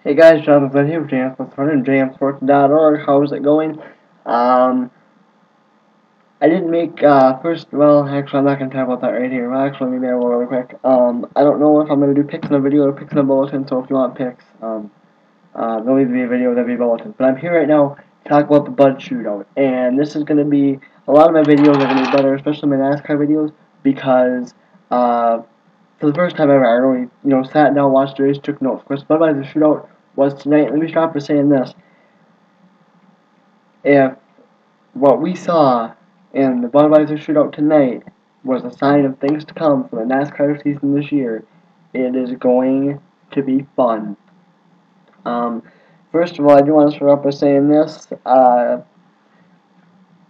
Hey guys, Jonathan here with JamSports and JamSports.org. How's it going? I didn't make, actually I'm not going to talk about that right here. Well, actually, maybe I will really quick. I don't know if I'm going to do picks in a video or picks in a bulletin, so if you want picks, there'll either be a video or there'll be a bulletin. But I'm here right now to talk about the Bud Shootout. And this is going to be, a lot of my videos are going to be better, especially my NASCAR videos, because, for the first time ever, I really, sat down, watched the race, took notes. Of course, Budweiser Shootout was tonight. Let me start by saying this. If what we saw in the Budweiser Shootout tonight was a sign of things to come for the NASCAR season this year, it is going to be fun. First of all, I do want to start off by saying this about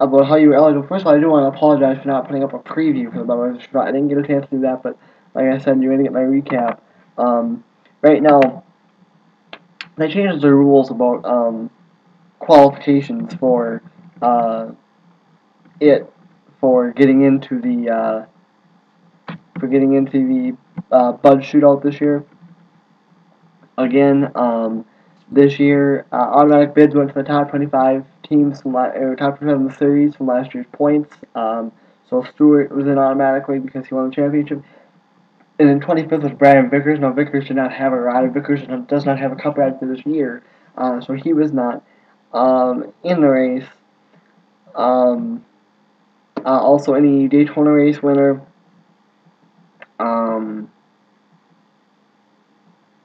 how you were eligible. First of all, I do want to apologize for not putting up a preview for the Budweiser Shootout. I didn't get a chance to do that, but like I said, you're going to get my recap. Right now, they changed the rules about qualifications for for getting into the Bud Shootout this year. Again, this year automatic bids went to the top 25 teams from top 25 in the series from last year's points. So Stewart was in automatically because he won the championship. And then 25th was Brian Vickers. Now Vickers did not have a ride. Vickers does not have a cup ride for this year, so he was not in the race. Also, any Daytona race winner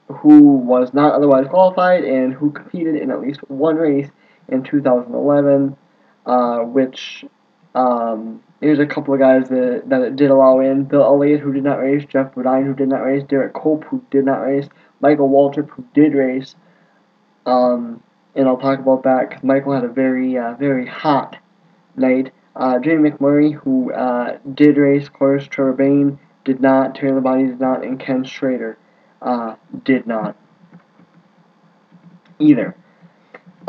who was not otherwise qualified and who competed in at least one race in 2011, which here's a couple of guys that it did allow in. Bill Elliott, who did not race. Jeff Bodine, who did not race. Derek Cope, who did not race. Michael Waltrip, who did race. And I'll talk about that because Michael had a very hot night. Jamie McMurray, who did race, of course. Trevor Bayne did not. Terry Labonte did not. And Ken Schrader did not either.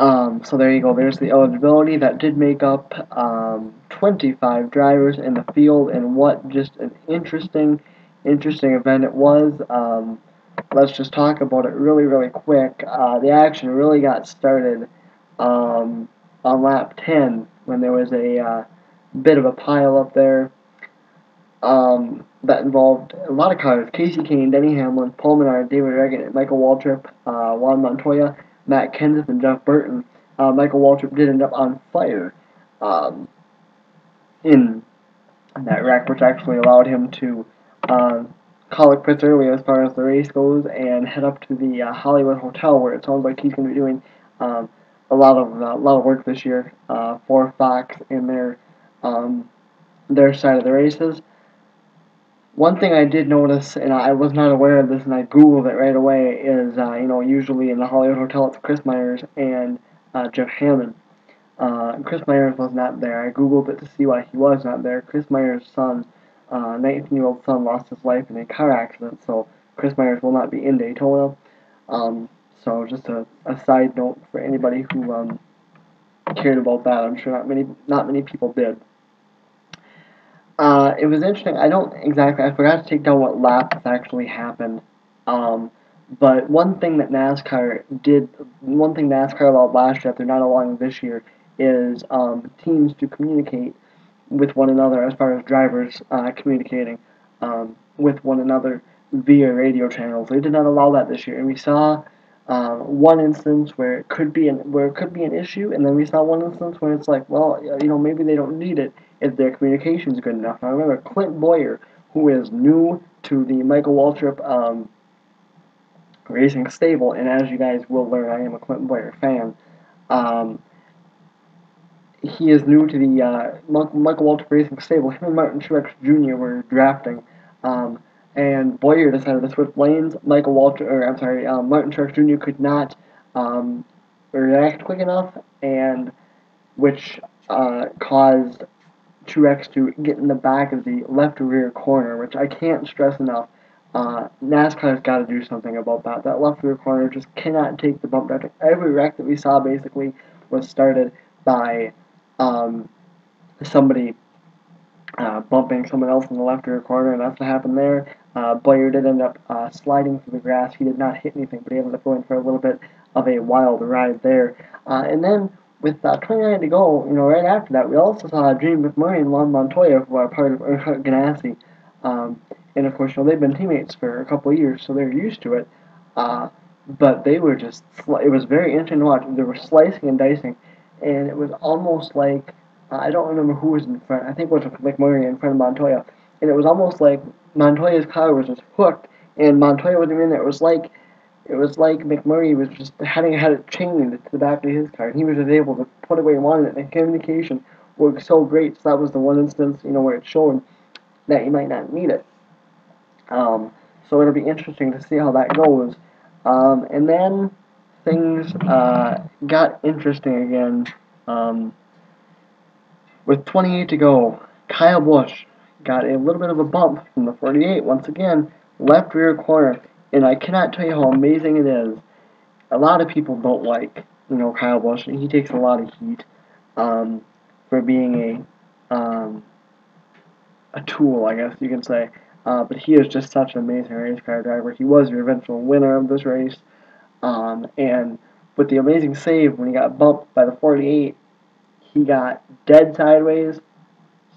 So there you go. There's the eligibility. That did make up 25 drivers in the field, and what just an interesting event it was. Let's just talk about it really quick. The action really got started on lap 10 when there was a bit of a pile up there that involved a lot of cars. Casey Kane, Denny Hamlin, Paul Menard, David Regan, and Michael Waltrip, Juan Montoya, Matt Kenseth, and Jeff Burton. Michael Waltrip did end up on fire in that wreck, which actually allowed him to call it quits early as far as the race goes and head up to the Hollywood Hotel, where it sounds like he's going to be doing a lot of work this year for Fox in their side of the races. One thing I did notice, and I was not aware of this, and I Googled it right away, is, usually in the Hollywood Hotel it's Chris Myers and Jeff Hammond. Chris Myers was not there. I Googled it to see why he was not there. Chris Myers' son, 19-year-old son, lost his life in a car accident, so Chris Myers will not be in Daytona. So just a side note for anybody who cared about that. I'm sure not many people did. It was interesting. I forgot to take down what laps actually happened. But one thing NASCAR allowed last year that they're not allowing this year is teams to communicate with one another as far as drivers communicating with one another via radio channels. They did not allow that this year, and we saw one instance where it could be an issue, and then we saw one instance where it's like, well, maybe they don't need it if their communication is good enough. Now, I remember Clint Boyer, who is new to the Michael Waltrip racing stable, and as you guys will learn, I am a Clint Boyer fan. He is new to the Michael Waltrip racing stable. Him and Martin Truex Jr. were drafting, and Boyer decided to switch lanes. Martin Truex Jr. could not react quick enough, and which caused Truex to get in the back of the left rear corner, which I can't stress enough. NASCAR's got to do something about that. That left rear corner just cannot take the bump. Every wreck that we saw basically was started by somebody bumping someone else in the left rear corner, and that's what happened there. Boyer did end up sliding through the grass. He did not hit anything, but he ended up going for a little bit of a wild ride there. And then with 29 to go, right after that, we also saw Jamie McMurray and Juan Montoya, who are part of Earnhardt Ganassi. And of course, they've been teammates for a couple of years, so they're used to it. But they were just, it was very interesting to watch. They were slicing and dicing, and it was almost like, I don't remember who was in front. I think it was McMurray in front of Montoya. And it was almost like Montoya's car was just hooked, and Montoya wasn't in there. It was like McMurray was just had it chained to the back of his car, and he was just able to put it where he wanted it. And the communication worked so great. So that was the one instance, where it showed that you might not need it. So it'll be interesting to see how that goes. And then things got interesting again. With 28 to go, Kyle Busch got a little bit of a bump from the 48 once again, left rear corner, and I cannot tell you how amazing it is. A lot of people don't like, Kyle Busch, and he takes a lot of heat for being a tool, I guess you can say. But he is just such an amazing race car driver. He was your eventual winner of this race. And with the amazing save when he got bumped by the 48, he got dead sideways,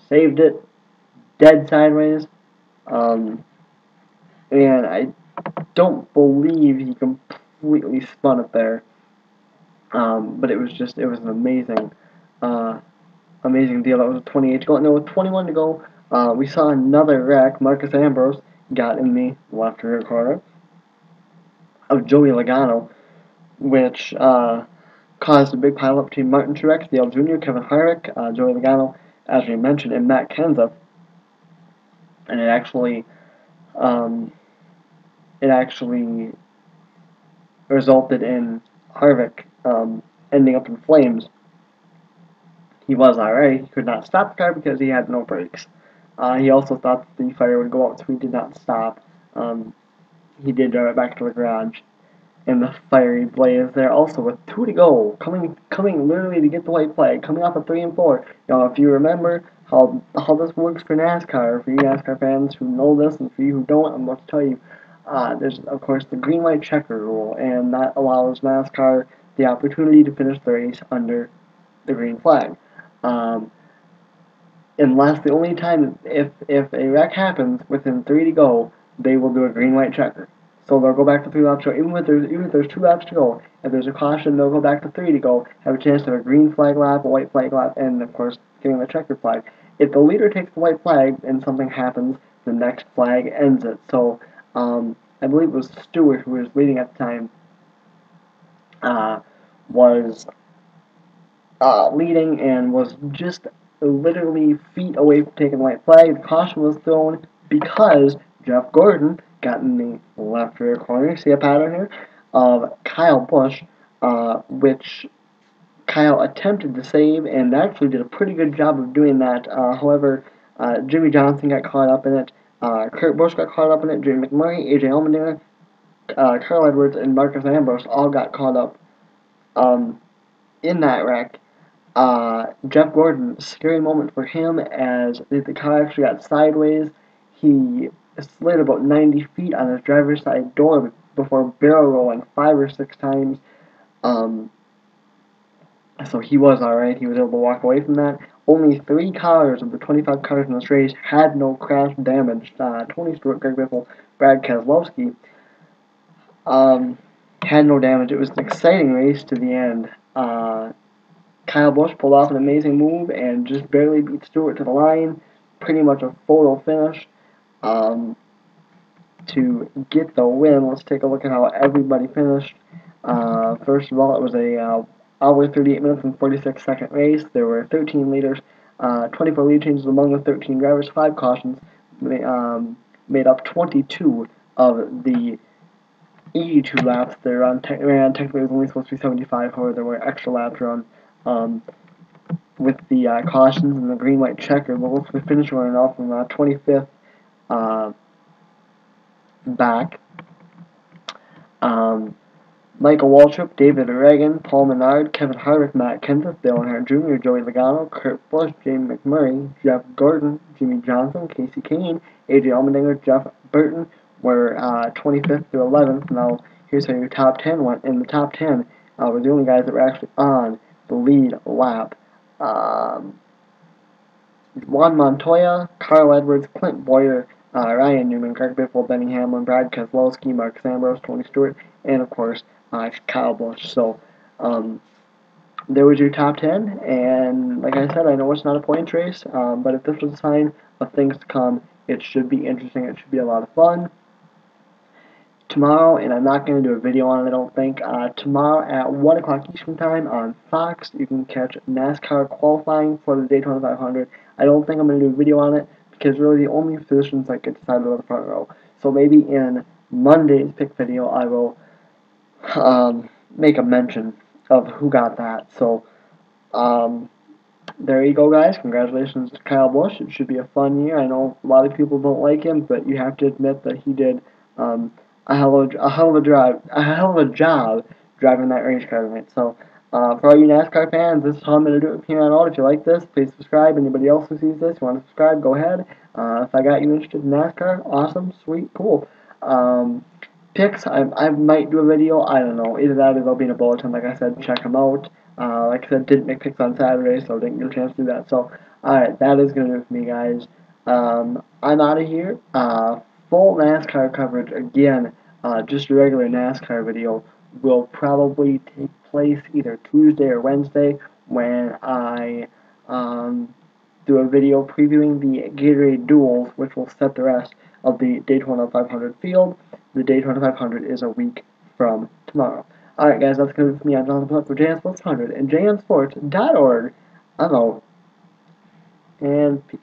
saved it, dead sideways, and I don't believe he completely spun it there. But it was an amazing, amazing deal. That was with 28 to go. No, with 21 to go, we saw another wreck. Marcus Ambrose got in the left rear corner of Joey Logano, which caused a big pileup between Martin Truex, Dale Jr., Kevin Harvick, Joey Logano, as we mentioned, and Matt Kenseth. And it actually resulted in Harvick ending up in flames. He was alright. He could not stop the car because he had no brakes. He also thought that the fire would go out, so he did not stop. He did drive it back to the garage, and the fiery blaze there. Also, with 2 to go, coming literally to get the white flag, coming off of 3 and 4. If you remember how this works for NASCAR, for you NASCAR fans who know this, and for you who don't, I'm going to tell you. There's, of course, the green-white checker rule, and that allows NASCAR the opportunity to finish the race under the green flag. Unless the only time, if a wreck happens within 3 to go, they will do a green-white checker. So they'll go back to 3 laps to go. Even if there's 2 laps to go, if there's a caution, they'll go back to 3 to go, have a chance to have a green flag lap, a white flag lap, and of course, getting the checkered flag. If the leader takes the white flag and something happens, the next flag ends it. So, I believe it was Stewart who was leading at the time, was leading and was just literally feet away from taking the white flag. The caution was thrown because Jeff Gordon got in the left rear corner. See a pattern here of Kyle Busch, which Kyle attempted to save and actually did a pretty good job of doing that. However, Jimmy Johnson got caught up in it. Kurt Busch got caught up in it. Jamie McMurray, AJ Allmendinger, Carl Edwards, and Marcus Ambrose all got caught up in that wreck. Jeff Gordon, scary moment for him as the car actually got sideways. He slid about 90 feet on his driver's side door before barrel rolling 5 or 6 times. So he was alright. He was able to walk away from that. Only 3 cars of the 25 cars in this race had no crash damage. Tony Stewart, Greg Biffle, Brad Keselowski had no damage. It was an exciting race to the end. Kyle Busch pulled off an amazing move and just barely beat Stewart to the line. Pretty much a photo finish to get the win. Let's take a look at how everybody finished. First of all, it was a hour, 38 minutes, and 46-second race. There were 13 leaders, 24 lead changes among the 13 drivers, 5 cautions, made up 22 of the 82 laps they ran. Technically, it was only supposed to be 75, however, there were extra laps run. With the cautions and the green-white checker, but once we finished running off from 25th back, Michael Waltrip, David Reagan, Paul Menard, Kevin Harvick, Matt Kenseth, Dale Earnhardt Jr., Joey Logano, Kurt Busch, Jamie McMurray, Jeff Gordon, Jimmy Johnson, Casey Kane, AJ Allmendinger, Jeff Burton were 25th through 11th. Now, here's how your top 10 went. In the top 10 were the only guys that were actually on the lead lap. Juan Montoya, Carl Edwards, Clint Boyer, Ryan Newman, Greg Biffle, Benny Hamlin, Brad Keselowski, Mark Ambrose, Tony Stewart, and of course Kyle Busch. So there was your top 10, and like I said, I know it's not a points race, but if this was a sign of things to come, it should be interesting. It should be a lot of fun. Tomorrow, and I'm not going to do a video on it, I don't think. Tomorrow at 1 o'clock Eastern Time on Fox, you can catch NASCAR qualifying for the Daytona 500. I don't think I'm going to do a video on it because really the only positions that get decided are the front row. So maybe in Monday's pick video, I will make a mention of who got that. So there you go, guys. Congratulations to Kyle Busch. It should be a fun year. I know a lot of people don't like him, but you have to admit that he did a hell of a job driving that race car tonight. So, for all you NASCAR fans, this is how I'm going to do it from here on out. If you like this, please subscribe. Anybody else who sees this, you want to subscribe, go ahead. If I got you interested in NASCAR, awesome, sweet, cool. Picks, I might do a video. I don't know. Either that or they'll be in a bulletin. Like I said, check them out. Like I said, didn't make picks on Saturday, so didn't get a chance to do that. So, alright, that is going to do it for me, guys. I'm out of here. Full NASCAR coverage again. Just a regular NASCAR video will probably take place either Tuesday or Wednesday when I do a video previewing the Gatorade Duels, which will set the rest of the Daytona 500 field. The Daytona 500 is a week from tomorrow. Alright, guys, that's going to be me. I'm Jonathan Pluck for JNSports100 and JNSports.org. I'm out. And peace.